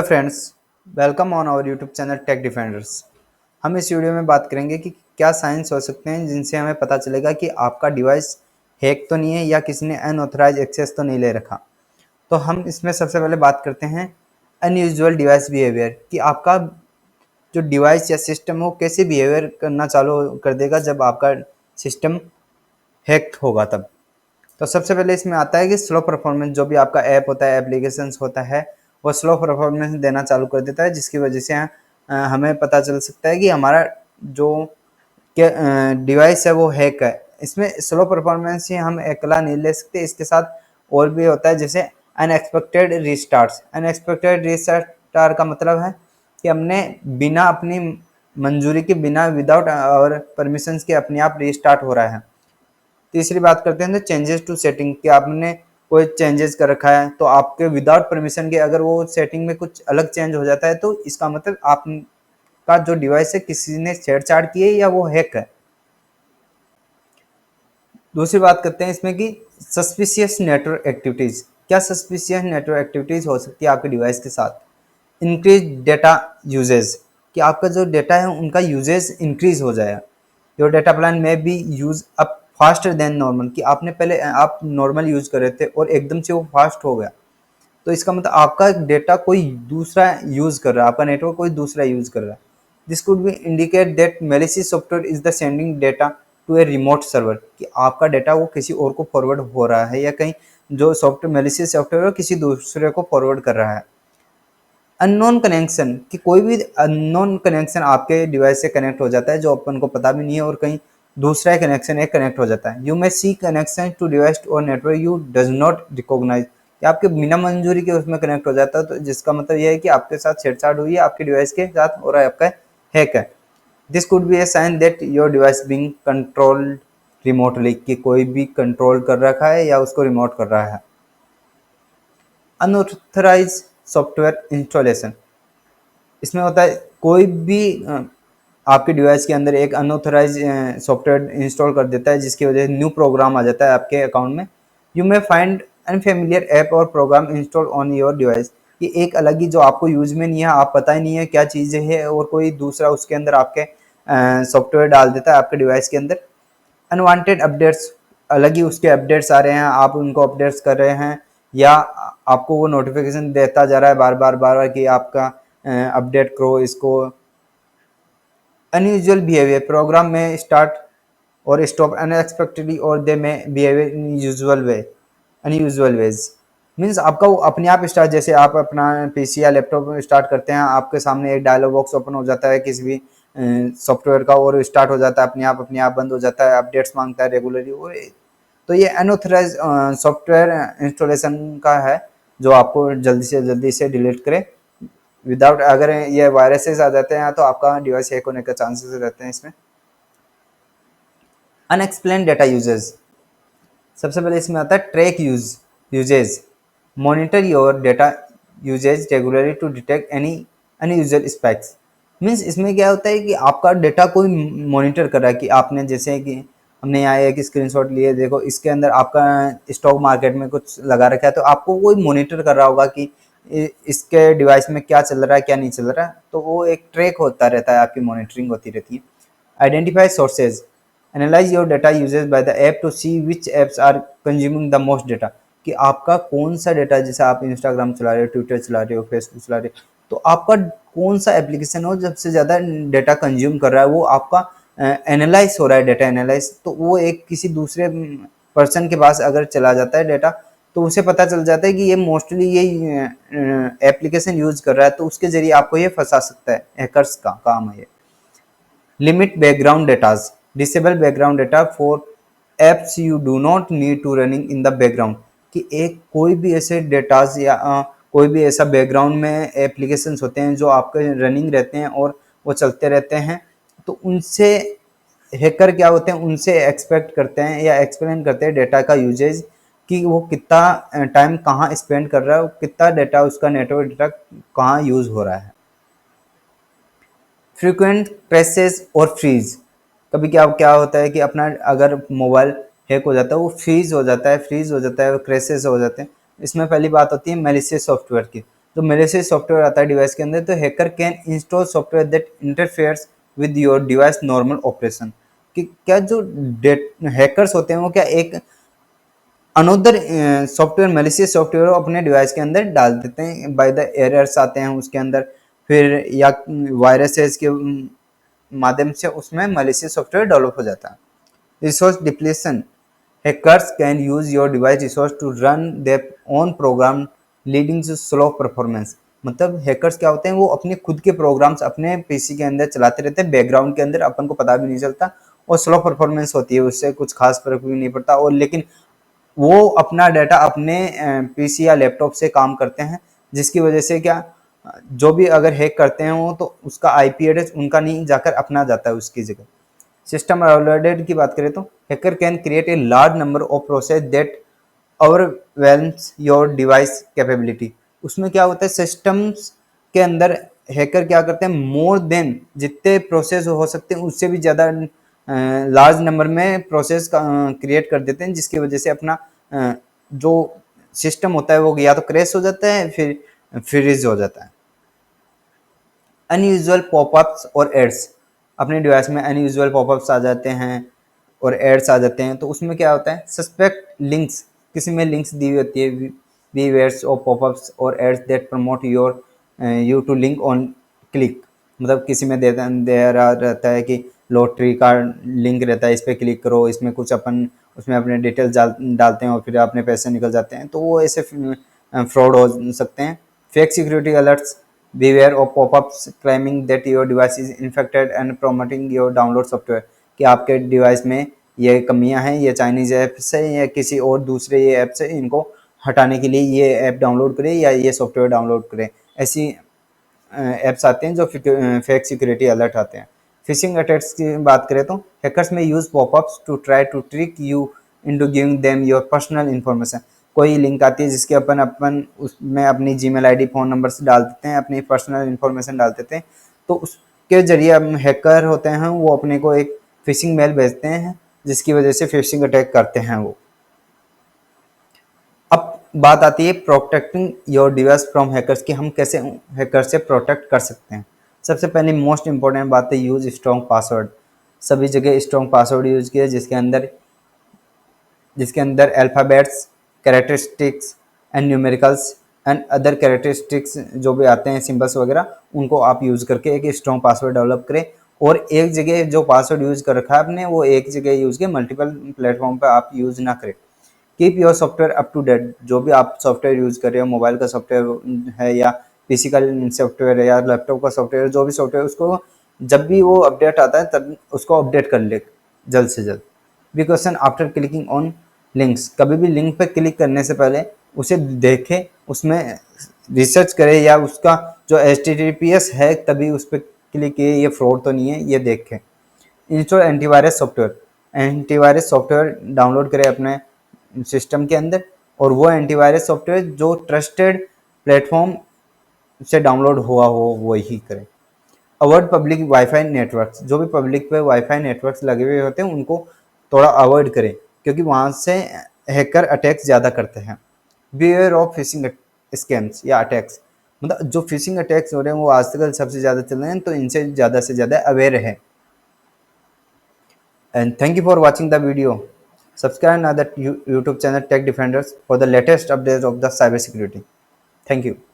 Friends, welcome on our YouTube channel tech defenders. हम इस video में बात करेंगे कि क्या साइंस हो सकते हैं जिनसे हमें पता चलेगा कि आपका डिवाइस हैक तो नहीं है या किसी ने अनऑथराइज एक्सेस तो नहीं ले रखा। तो हम इसमें सबसे पहले बात करते हैं अनयूजुअल डिवाइस बिहेवियर कि आपका जो डिवाइस या सिस्टम हो कैसे बिहेवियर करना चालू कर देगा जब आपका सिस्टम हैक होगा तब। तो सबसे पहले इसमें आता है कि स्लो परफॉर्मेंस, जो भी आपका ऐप होता है, एप्लीकेशंस होता है, वो स्लो परफॉर्मेंस देना चालू कर देता है, जिसकी वजह से हमें पता चल सकता है कि हमारा जो डिवाइस है वो हैक है। इसमें स्लो परफॉर्मेंस ही हम अकेला नहीं ले सकते, इसके साथ और भी होता है, जैसे अनएक्सपेक्टेड रीस्टार्ट्स। अनएक्सपेक्टेड रीस्टार्ट का मतलब है कि हमने बिना अपनी मंजूरी के, बिना विदाउट और परमिशंस के अपने आप रीस्टार्ट हो रहा है। तीसरी बात करते हैं तो चेंजेस टू सेटिंग, कि आपने कोई चेंजेस कर रखा है तो आपके विदाउट परमिशन के अगर वो सेटिंग में कुछ अलग चेंज हो जाता है तो इसका मतलब आपका जो डिवाइस है किसी ने छेड़छाड़ की है या वो हैक है। दूसरी बात करते हैं इसमें कि सस्पिशियस नेटवर्क एक्टिविटीज। क्या सस्पिशियस नेटवर्क एक्टिविटीज हो सकती है आपके डिवाइस के साथ? इंक्रीज डेटा यूजेज, कि आपका जो डेटा है उनका यूजेज इंक्रीज हो जाएगा। योर डेटा प्लान में B use up faster than normal, कि आपने पहले आप नॉर्मल यूज कर रहे थे और एकदम से वो फास्ट हो गया, तो इसका मतलब आपका डेटा कोई दूसरा यूज कर रहा है, आपका नेटवर्क कोई दूसरा यूज कर रहा है। This could be indicate that malicious software is the sending data to a remote server, कि आपका डेटा वो किसी और को फॉरवर्ड हो रहा है या कहीं जो सॉफ्टवेयर मेलिशियस सॉफ्टवेयर है किसी दूसरे को फॉरवर्ड कर रहा है। अननोन कनेक्शन, कि कोई भी अननोन कनेक्शन आपके डिवाइस से कनेक्ट हो जाता है जो अपन को पता भी नहीं है और कहीं दूसरा कनेक्शन एक कनेक्ट हो जाता है। You may see connection to device और network you does not recognise, कि आपके बिना मंजूरी के उसमें कनेक्ट हो जाता है, तो जिसका मतलब यह है कि आपके साथ छेड़छाड़ हुई है आपके डिवाइस के साथ और आपका हैक है। This could be a sign that your device being controlled remotely, कि कोई भी कंट्रोल कर रखा है या उसको रिमोट कर रहा है। अनऑथराइज सॉफ्टवेयर इंस्टॉलेशन, इसमें होता है कोई भी आपके डिवाइस के अंदर एक अनऑथराइज सॉफ्टवेयर इंस्टॉल कर देता है जिसकी वजह से न्यू प्रोग्राम आ जाता है आपके अकाउंट में। You may find unfamiliar app और program install on your device, ये एक अलग ही जो आपको यूज में नहीं है, आप पता ही नहीं है क्या चीज़ें है और कोई दूसरा उसके अंदर आपके सॉफ्टवेयर डाल देता है आपके डिवाइस के अंदर। अनवांटेड अपडेट्स, अलग ही उसके अपडेट्स आ रहे हैं, आप उनको अपडेट्स कर रहे हैं या आपको वो नोटिफिकेशन देता जा रहा है बार बार कि आपका अपडेट करो इसको। Unusual behaviour, program may start और स्टॉप अनएक्सपेक्टेडली और they may behaviour in usual way, unusual ways. Means आपका वो अपने आप स्टार्ट, जैसे आप अपना पीसी या लैपटॉप स्टार्ट करते हैं, आपके सामने एक डायलॉग बॉक्स ओपन हो जाता है किसी भी सॉफ्टवेयर का और स्टार्ट हो जाता है अपने आप बंद हो जाता है, अपडेट्स मांगता है रेगुलरली। और तो ये अनऑथराइज सॉफ्टवेयर इंस्टॉलेशन का है जो आपको जल्दी से जल्दी इसे डिलीट करें विदाउट, अगर ये वायरसेस आ जाते हैं तो आपका डिवाइस हैक होने का चांसेस रहते हैं इसमें। अनएक्सप्लेन डेटा यूजेज, सबसे पहले इसमें आता है track usages, monitor your data usages regularly to detect any unusual spikes. Means इसमें क्या होता है कि आपका डेटा कोई मॉनिटर कर रहा है, कि आपने जैसे कि हमने यहाँ एक स्क्रीनशॉट लिए, देखो इसके अंदर आपका स्टॉक मार्केट में कुछ लगा रखा है तो आपको कोई मॉनिटर कर रहा होगा कि इसके डिवाइस में क्या चल रहा है क्या नहीं चल रहा है, तो वो एक ट्रैक होता रहता है, आपकी मॉनिटरिंग होती रहती है। Identify sources, analyse your data usages by the app to see which apps are consuming the most data, कि आपका कौन सा डेटा, जैसे आप इंस्टाग्राम चला रहे हो, ट्विटर चला रहे हो, फेसबुक चला रहे हो, तो आपका कौन सा एप्लीकेशन हो सबसे ज़्यादा डेटा कंज्यूम कर रहा है, वो आपका एनालाइज हो रहा है, डेटा एनालाइज। तो वो एक किसी दूसरे पर्सन के पास अगर चला जाता है डेटा तो उसे पता चल जाता है कि ये मोस्टली ये एप्लीकेशन यूज कर रहा है, तो उसके जरिए आपको ये फंसा सकता है, हैकर्स का काम है ये। Limit background datas, disable background data for apps you do not need to running in the background, कि एक कोई भी ऐसे डेटाज या कोई भी ऐसा बैकग्राउंड में एप्लीकेशंस होते हैं जो आपके रनिंग रहते हैं और वो चलते रहते हैं, तो उनसे हैकर क्या होते हैं, उनसे एक्सपेक्ट करते हैं या एक्सप्लेन करते हैं डेटा का यूजेज, कि वो कितना टाइम कहाँ स्पेंड कर रहा है, कितना डेटा उसका नेटवर्क डेटा कहाँ यूज हो रहा है। फ्रीक्वेंट क्रैशेस और फ्रीज, कभी क्या क्या होता है कि अपना अगर मोबाइल हैक हो जाता है वो फ्रीज हो जाता है, क्रैशेस हो जाते हैं। इसमें पहली बात होती है मेलिशियस सॉफ्टवेयर की, जो मेलिशियस सॉफ्टवेयर आता है डिवाइस के अंदर, तो hacker can install software that interferes with your device normal operation. कि क्या जो हैकर्स होते हैं वो क्या एक अनदर सॉफ्टवेयर मेलिशियस सॉफ्टवेयर अपने डिवाइस के अंदर डाल देते हैं, बाय द एरर्स आते हैं उसके अंदर, फिर या वायरसेस के माध्यम से उसमें मेलिशियस सॉफ्टवेयर डेवलप हो जाता है। Resource depletion, hackers can use your device resource to run their own program leading to slow performance। मतलब हैकर्स क्या होते हैं, वो अपने खुद के प्रोग्राम्स अपने पीसी के अंदर चलाते रहते हैं बैकग्राउंड के अंदर, अपन को पता भी नहीं चलता, और स्लो परफॉर्मेंस होती है, उससे कुछ खास फर्क भी नहीं पड़ता। और लेकिन वो अपना डाटा अपने पीसी या लैपटॉप से काम करते हैं, जिसकी वजह से क्या जो भी अगर हैक करते हैं वो, तो उसका आईपी एड्रेस उनका नहीं जाकर अपना जाता है उसकी जगह। सिस्टम ओवरलोडेड की बात करें तो hacker can create a large number of process that ओवरवेल्म्स your device capability. उसमें क्या होता है, सिस्टम्स के अंदर हैकर क्या करते हैं, मोर देन जितने प्रोसेस हो सकते हैं उससे भी ज़्यादा लार्ज नंबर में प्रोसेस क्रिएट कर देते हैं, जिसकी वजह से अपना जो सिस्टम होता है वो या तो क्रैश हो जाता है, फिर फ्रीज हो जाता है। अनयूजुअल पॉपअप्स और एड्स, अपने डिवाइस में अनयूजुअल पॉपअप्स आ जाते हैं और एड्स आ जाते हैं, तो उसमें क्या होता है, सस्पेक्ट लिंक्स, किसी में लिंक्स दी हुई होती है, बीवेयर्स और पॉपअप्स और ads that promote your you to link on click. मतलब किसी में दे रहा रहता है कि लॉटरी का लिंक रहता है, इस पर क्लिक करो, इसमें कुछ अपन उसमें अपने डिटेल्स डालते हैं और फिर अपने पैसे निकल जाते हैं, तो वो ऐसे फ्रॉड हो सकते हैं। Fake security alerts, beware of pop-ups claiming that your device is infected and promoting your download software। कि आपके डिवाइस में ये कमियां हैं, ये चाइनीज़ ऐप से या किसी और दूसरे ये ऐप से, इनको हटाने के लिए ये ऐप डाउनलोड करें या ये सॉफ्टवेयर डाउनलोड करें। ऐसी ऐप्स आते हैं जो फेक सिक्योरिटी अलर्ट आते हैं। फिशिंग अटैक्स की बात करें तो hackers may use popups to try to trick you into giving them your personal information. कोई लिंक आती है जिसके अपन उसमें अपनी जीमेल आईडी फ़ोन नंबर से डाल देते हैं, अपनी पर्सनल इन्फॉर्मेशन डाल देते हैं, तो उसके जरिए हम हैकर होते हैं वो अपने को एक फिशिंग मेल भेजते हैं, जिसकी वजह से फिशिंग अटैक करते हैं वो। अब बात आती है protecting your device from hackers, कि हम कैसे हैकर से प्रोटेक्ट कर सकते हैं। सबसे पहले मोस्ट इंपॉर्टेंट बात है यूज़ स्ट्रॉन्ग पासवर्ड। सभी जगह स्ट्रॉन्ग पासवर्ड यूज़ किया जिसके अंदर alphabets, characteristics and numericals and other characteristics जो भी आते हैं, सिंबल्स वगैरह, उनको आप यूज़ करके एक स्ट्रॉन्ग पासवर्ड डेवलप करें। और एक जगह जो पासवर्ड यूज़ कर रखा है आपने, वो एक जगह यूज़ किया, मल्टीपल प्लेटफॉर्म पर आप यूज़ ना करें। Keep your software up to date, जो भी आप सॉफ्टवेयर यूज़ कर रहे हो, मोबाइल का सॉफ्टवेयर है या पीसी का सॉफ्टवेयर है या लैपटॉप का सॉफ्टवेयर, जो भी सॉफ्टवेयर, उसको जब भी वो अपडेट आता है तब उसको अपडेट कर ले जल्द से जल्द। Be question after clicking on links, कभी भी लिंक पर क्लिक करने से पहले उसे देखें, उसमें रिसर्च करें, या उसका जो HTTPS है तभी उस पर क्लिक किए, ये फ्रॉड तो नहीं है, ये देखें। Install antivirus software, antivirus software download करें अपने सिस्टम के अंदर, और वो एंटीवायरस सॉफ्टवेयर जो ट्रस्टेड प्लेटफॉर्म से डाउनलोड हुआ हो वो ही करें। अवॉइड पब्लिक वाईफाई नेटवर्क्स, जो भी पब्लिक पे वाईफाई नेटवर्क्स लगे हुए होते हैं उनको थोड़ा अवॉइड करें, क्योंकि वहाँ से हैकर अटैक्स ज़्यादा करते हैं। बिहेवियर ऑफ फिशिंग स्कैम्स या अटैक्स, मतलब जो फिशिंग अटैक्स हो रहे हैं वो आजकल सबसे ज़्यादा चल रहे हैं, तो इनसे ज़्यादा से ज़्यादा अवेयर है। And thank you for watching the video. Subscribe to the YouTube channel Tech Defenders for the latest updates of the cybersecurity. Thank you.